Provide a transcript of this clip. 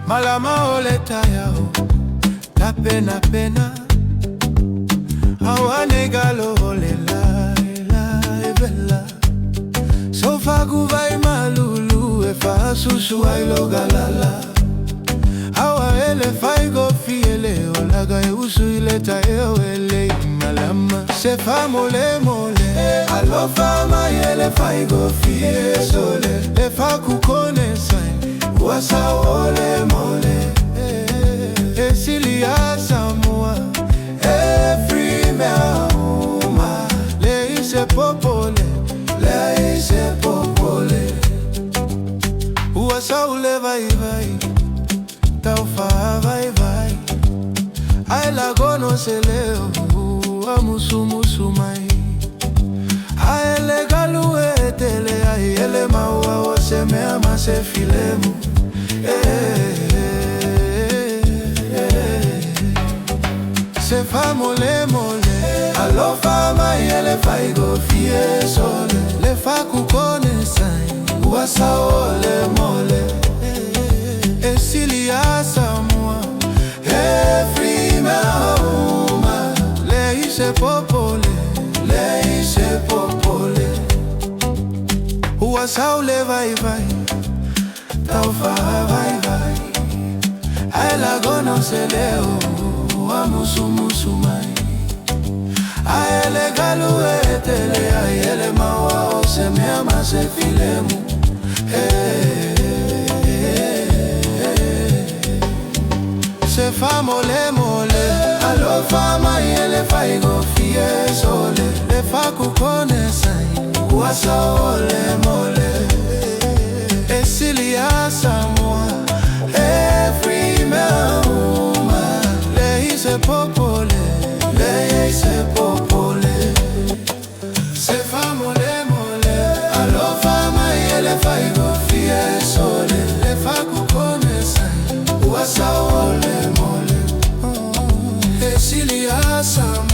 Malama oleta yao ta pena pena awanegalo olela bella sofa guvai malulu e fa susu ai logalala awa ele fai go fiele olaga e usu ileta ele malama se fa mole mole alo fama ele fai go fie sole le fa kukone sai wasa ole mole esilia samua every meuma le ise popole wasa ole vai vai tau fa vai vai ai lagono se leo amusu musu mai ai le galu etele ai ele maua o se me ama se filemu se fa mole mole alo fa mai ele fai go fie sole le fa kukone sai wasa ole mole esilia samua every mauma le ise popole wasa ole vai vai tau fa vai vai ai lagono se leo amusu musu mai ai ele galu etele ai ele maua o se me ama se filemu se fa mole mole alo fa mai ele fai go fie sole le fa kukone sai wasa ole mole esilia samua every meuma le ise popole se fa mole mole alo fa mai ele fai go fie sole le fa kukone sai wasa ole mole esilia samua